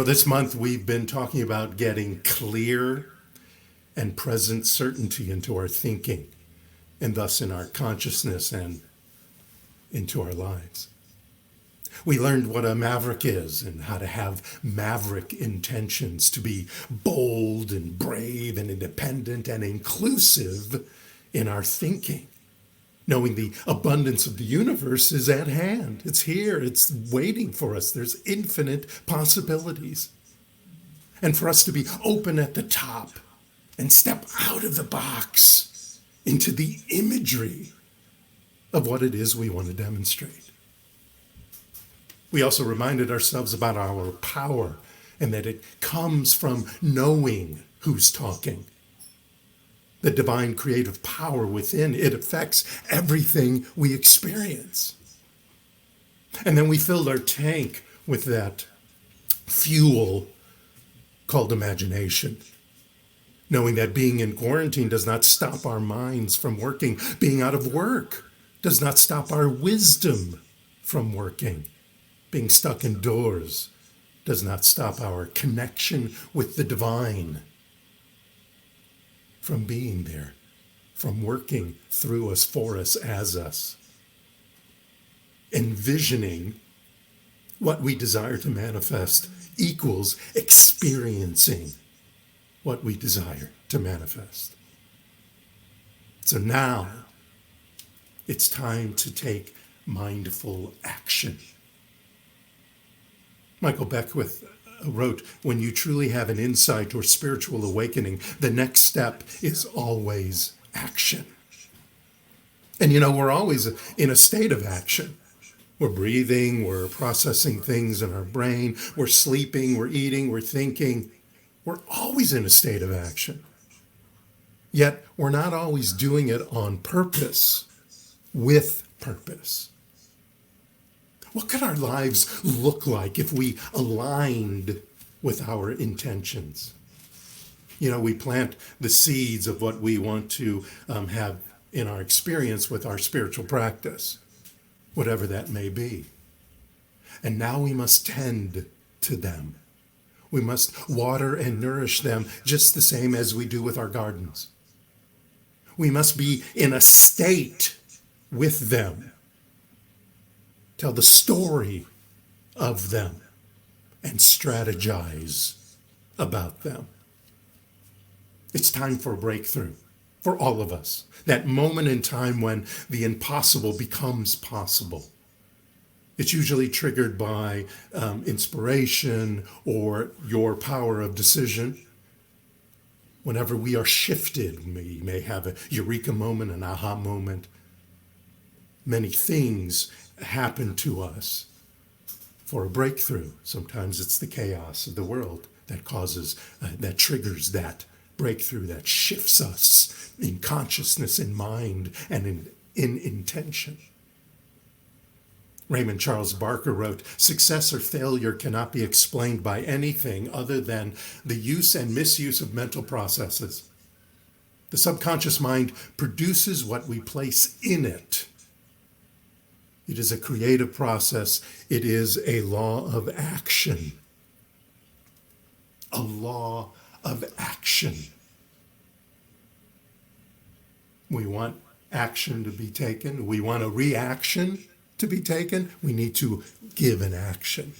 This month we've been talking about getting clear and present certainty into our thinking, and thus in our consciousness and into our lives. We learned what a maverick is and how to have maverick intentions, to be bold and brave and independent and inclusive in our thinking, knowing the abundance of the universe is at hand. It's here. It's waiting for us. There's infinite possibilities. And for us to be open at the top and step out of the box into the imagery of what it is we want to demonstrate. We also reminded ourselves about our power and that it comes from knowing who's talking. The divine creative power within, it affects everything we experience. And then we filled our tank with that fuel called imagination, knowing that being in quarantine does not stop our minds from working. Being out of work does not stop our wisdom from working. Being stuck indoors does not stop our connection with the divine from being there, from working through us, for us, as us. Envisioning what we desire to manifest equals experiencing what we desire to manifest. So now it's time to take mindful action. Michael Beckwith wrote, when you truly have an insight or spiritual awakening, the next step is always action. And we're always in a state of action. We're breathing, we're processing things in our brain, we're sleeping, we're eating, we're thinking. We're always in a state of action. Yet we're not always doing it on purpose, with purpose. What could our lives look like if we aligned with our intentions? We plant the seeds of what we want to have in our experience with our spiritual practice, whatever that may be. And now we must tend to them. We must water and nourish them just the same as we do with our gardens. We must be in a state with them. Tell the story of them and strategize about them. It's time for a breakthrough for all of us. That moment in time when the impossible becomes possible. It's usually triggered by inspiration or your power of decision. Whenever we are shifted, we may have a eureka moment, an aha moment. Many things happen to us for a breakthrough. Sometimes it's the chaos of the world that that triggers that breakthrough, that shifts us in consciousness, in mind, and in intention. Raymond Charles Barker wrote, success or failure cannot be explained by anything other than the use and misuse of mental processes. The subconscious mind produces what we place in it. It is a creative process. It is a law of action. A law of action. We want action to be taken. We want a reaction to be taken. We need to give an action.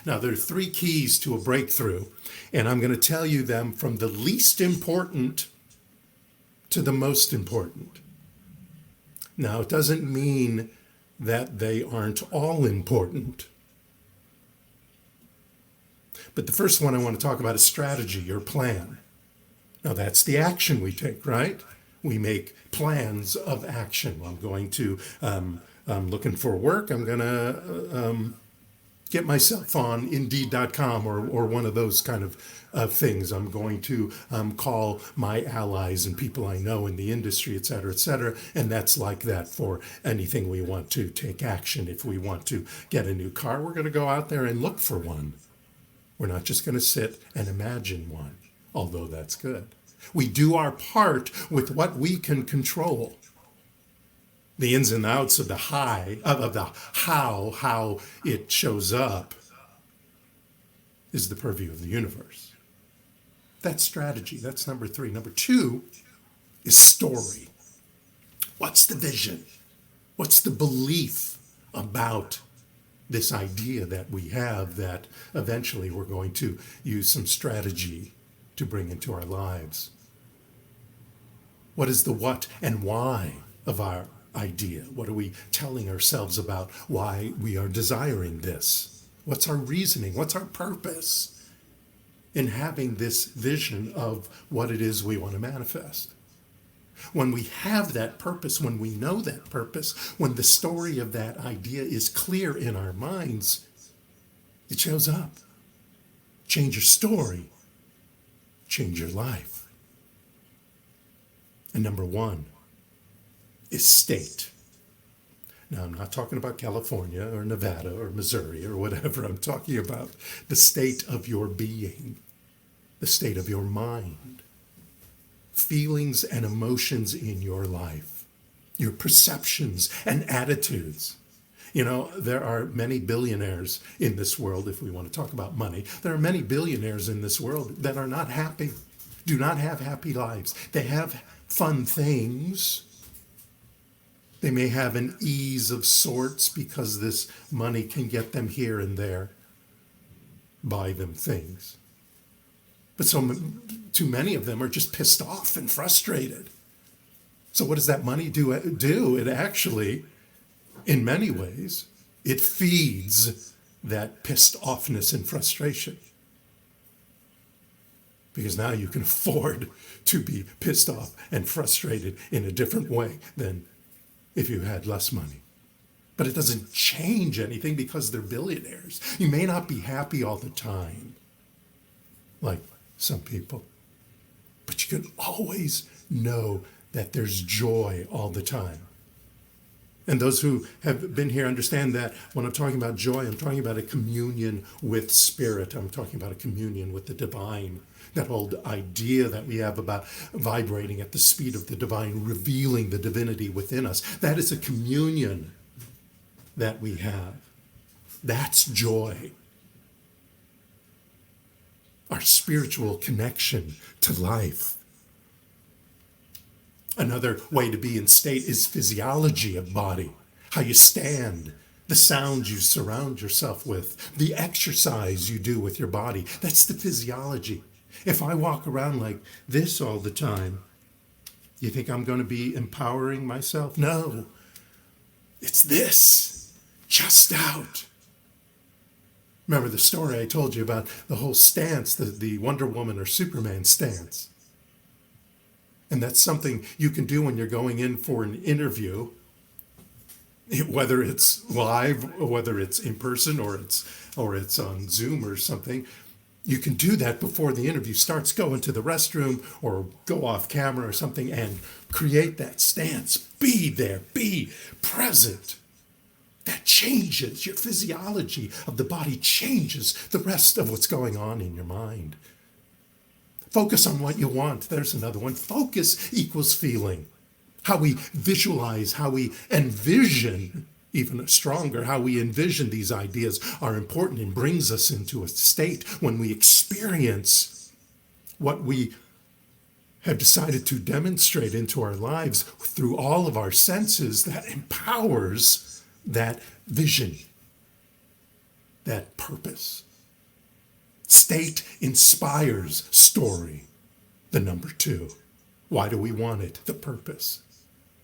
Now, there are 3 keys to a breakthrough, and I'm going to tell you them from the least important to the most important. Now, it doesn't mean that they aren't all important. But the first one I want to talk about is strategy or plan. Now that's the action we take, right? We make plans of action. I'm going to, I'm looking for work. I'm going to get myself on Indeed.com or one of those kind of things. I'm going to call my allies and people I know in the industry, et cetera, et cetera. And that's like that for anything we want to take action. If we want to get a new car, we're going to go out there and look for one. We're not just going to sit and imagine one, although that's good. We do our part with what we can control. The ins and outs of the how it shows up is the purview of the universe. That's strategy. That's number 3. Number 2 is story. What's the vision? What's the belief about this idea that we have that eventually we're going to use some strategy to bring into our lives? What is the what and why of our idea? What are we telling ourselves about why we are desiring this? What's our reasoning? What's our purpose in having this vision of what it is we want to manifest? When we have that purpose, when we know that purpose, when the story of that idea is clear in our minds, it shows up. Change your story, change your life. And number 1 is state. Now, I'm not talking about California or Nevada or Missouri or whatever. I'm talking about the state of your being, the state of your mind, feelings and emotions in your life, your perceptions and attitudes. You know, there are many billionaires in this world, if we want to talk about money. There are many billionaires in this world that are not happy, do not have happy lives. They have fun things. They may have an ease of sorts because this money can get them here and there, buy them things. But too many of them are just pissed off and frustrated. So what does that money do? It actually, in many ways, it feeds that pissed offness and frustration. Because now you can afford to be pissed off and frustrated in a different way than if you had less money. But it doesn't change anything because they're billionaires. You may not be happy all the time, like some people, but you can always know that there's joy all the time. And those who have been here understand that when I'm talking about joy, I'm talking about a communion with spirit. I'm talking about a communion with the divine. That whole idea that we have about vibrating at the speed of the divine, revealing the divinity within us. That is a communion that we have. That's joy. Our spiritual connection to life. Another way to be in state is physiology of body. How you stand, the sounds you surround yourself with, the exercise you do with your body. That's the physiology. If I walk around like this all the time, you think I'm going to be empowering myself? No. It's this. Just out. Remember the story I told you about the whole stance, the Wonder Woman or Superman stance. And that's something you can do when you're going in for an interview, whether it's live, or whether it's in person, or it's on Zoom or something. You can do that before the interview starts. Go into the restroom or go off camera or something and create that stance. Be there. Be present. That changes your physiology of the body, changes the rest of what's going on in your mind. Focus on what you want. There's another one. Focus equals feeling. How we visualize, how we envision, even stronger, how we envision these ideas are important and brings us into a state when we experience what we have decided to demonstrate into our lives through all of our senses that empowers that vision, that purpose. State inspires story, the number 2. Why do we want it? The purpose.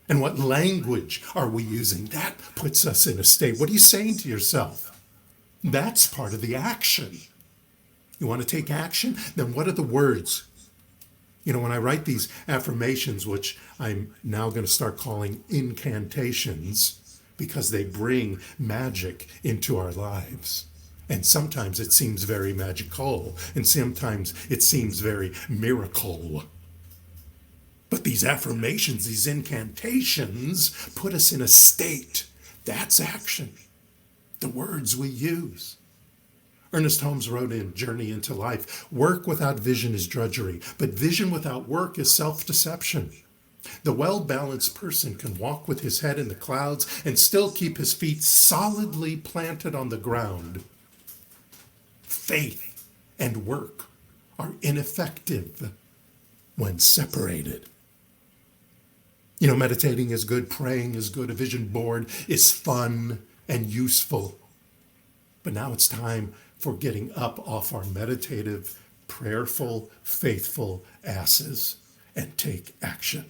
And what language are we using? That puts us in a state. What are you saying to yourself? That's part of the action. You want to take action? Then what are the words? You know, when I write these affirmations, which I'm now going to start calling incantations, because they bring magic into our lives. And sometimes it seems very magical, and sometimes it seems very miracle. But these affirmations, these incantations, put us in a state. That's action. The words we use. Ernest Holmes wrote in Journey into Life, work without vision is drudgery, but vision without work is self-deception. The well-balanced person can walk with his head in the clouds and still keep his feet solidly planted on the ground. Faith and work are ineffective when separated. Meditating is good, praying is good, a vision board is fun and useful. But now it's time for getting up off our meditative, prayerful, faithful asses and take action.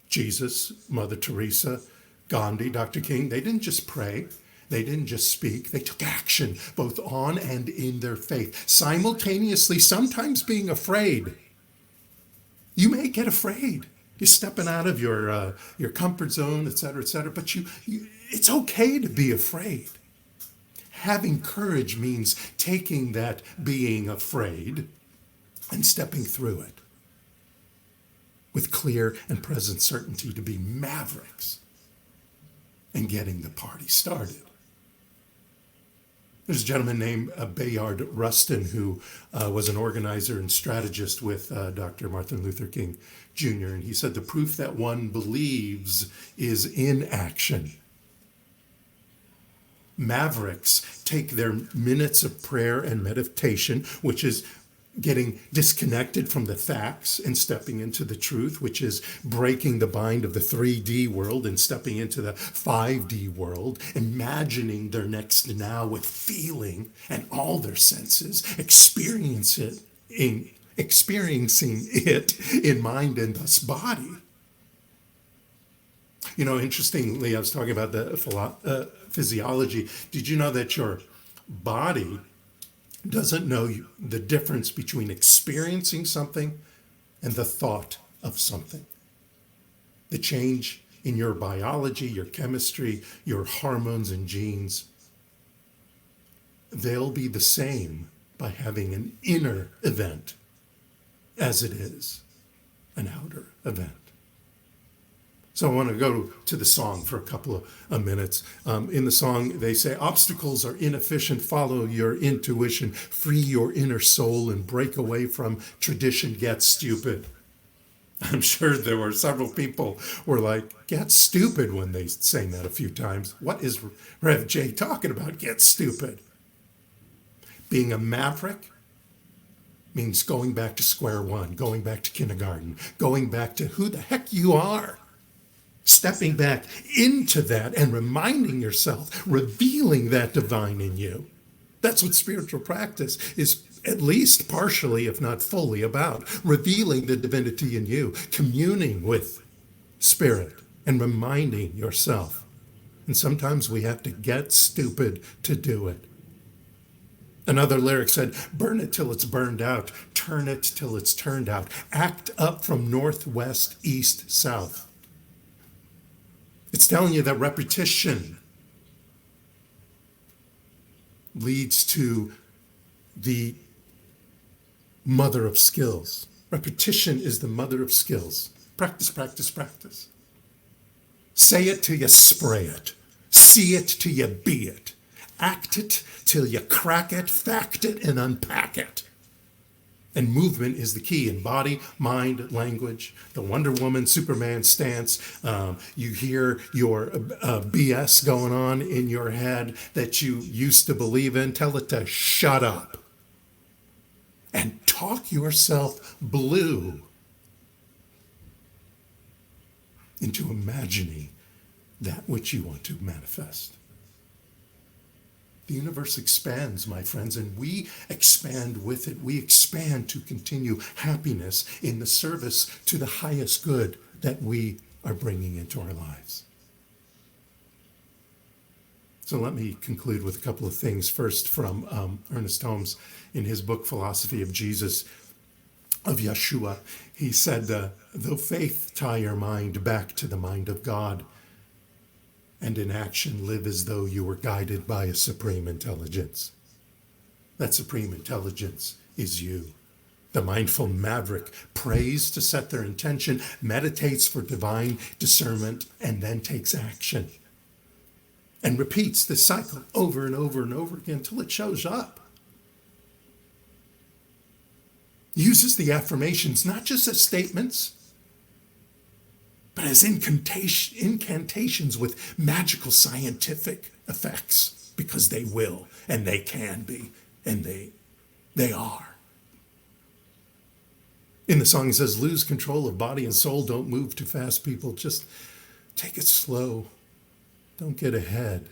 Jesus, Mother Teresa, Gandhi, Dr. King, they didn't just pray. They didn't just speak. They took action, both on and in their faith, simultaneously, sometimes being afraid. You may get afraid. You're stepping out of your comfort zone, et cetera, but it's okay to be afraid. Having courage means taking that being afraid and stepping through it with clear and present certainty to be mavericks and getting the party started. There's a gentleman named Bayard Rustin who was an organizer and strategist with Dr. Martin Luther King Jr. And he said the proof that one believes is in action. Mavericks take their minutes of prayer and meditation, which is getting disconnected from the facts and stepping into the truth, which is breaking the bind of the 3D world and stepping into the 5D world, imagining their next now with feeling and all their senses, experiencing it in mind and thus body. Interestingly, I was talking about the physiology. Did you know that your body doesn't know the difference between experiencing something and the thought of something? The change in your biology, your chemistry, your hormones and genes, they'll be the same by having an inner event as it is an outer event. So I want to go to the song for a couple of minutes. In the song, they say, obstacles are inefficient. Follow your intuition. Free your inner soul and break away from tradition. Get stupid. I'm sure there were several people who were like, get stupid when they sang that a few times. What is Rev J talking about? Get stupid. Being a maverick means going back to square one, going back to kindergarten, going back to who the heck you are. Stepping back into that and reminding yourself, revealing that divine in you. That's what spiritual practice is, at least partially, if not fully, about. Revealing the divinity in you, communing with spirit, and reminding yourself. And sometimes we have to get stupid to do it. Another lyric said, burn it till it's burned out, turn it till it's turned out, act up from northwest, east, south. It's telling you that repetition leads to the mother of skills. Repetition is the mother of skills. Practice, practice, practice. Say it till you spray it. See it till you be it. Act it till you crack it, fact it, and unpack it. And movement is the key in body, mind, language. The Wonder Woman, Superman stance. You hear your BS going on in your head that you used to believe in. Tell it to shut up. And talk yourself blue into imagining that which you want to manifest. The universe expands, my friends, and we expand with it. We expand to continue happiness in the service to the highest good that we are bringing into our lives. So let me conclude with a couple of things. First, from Ernest Holmes in his book, Philosophy of Jesus, of Yeshua. He said, though faith tie your mind back to the mind of God, and in action live as though you were guided by a supreme intelligence. That supreme intelligence is you. The mindful maverick prays to set their intention, meditates for divine discernment, and then takes action. And repeats this cycle over and over and over again until it shows up. Uses the affirmations not just as statements, but as incantations with magical scientific effects. because they will, and they can be, and they are. In the song, it says, lose control of body and soul. Don't move too fast, people. Just take it slow. Don't get ahead.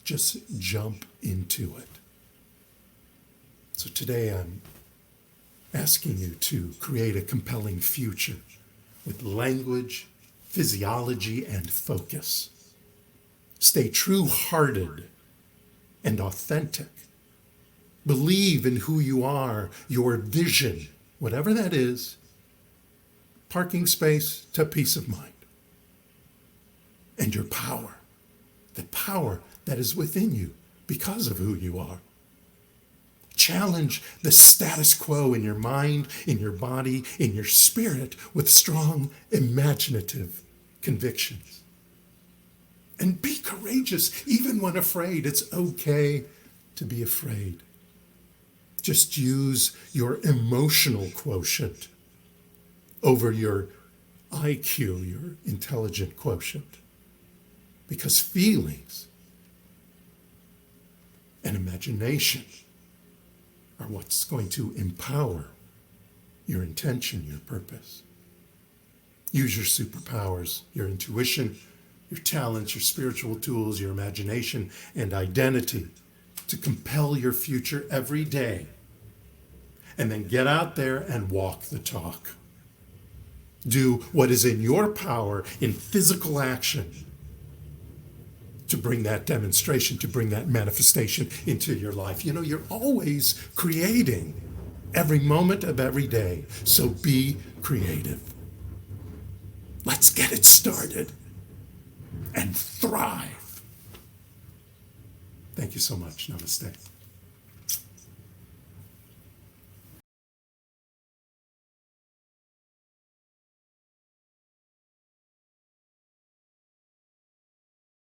Just jump into it. So today I'm asking you to create a compelling future with language, physiology, and focus. Stay true-hearted and authentic. Believe in who you are, your vision, whatever that is, parking space to peace of mind. And your power, the power that is within you because of who you are. Challenge the status quo in your mind, in your body, in your spirit with strong, imaginative convictions. And be courageous, even when afraid. It's okay to be afraid. Just use your emotional quotient over your IQ, your intelligent quotient. Because feelings and imagination are what's going to empower your intention, your purpose. Use your superpowers, your intuition, your talents, your spiritual tools, your imagination, and identity to compel your future every day. And then get out there and walk the talk. Do what is in your power in physical action to bring that demonstration, to bring that manifestation into your life. You know, you're always creating every moment of every day. So be creative. Let's get it started and thrive. Thank you so much. Namaste.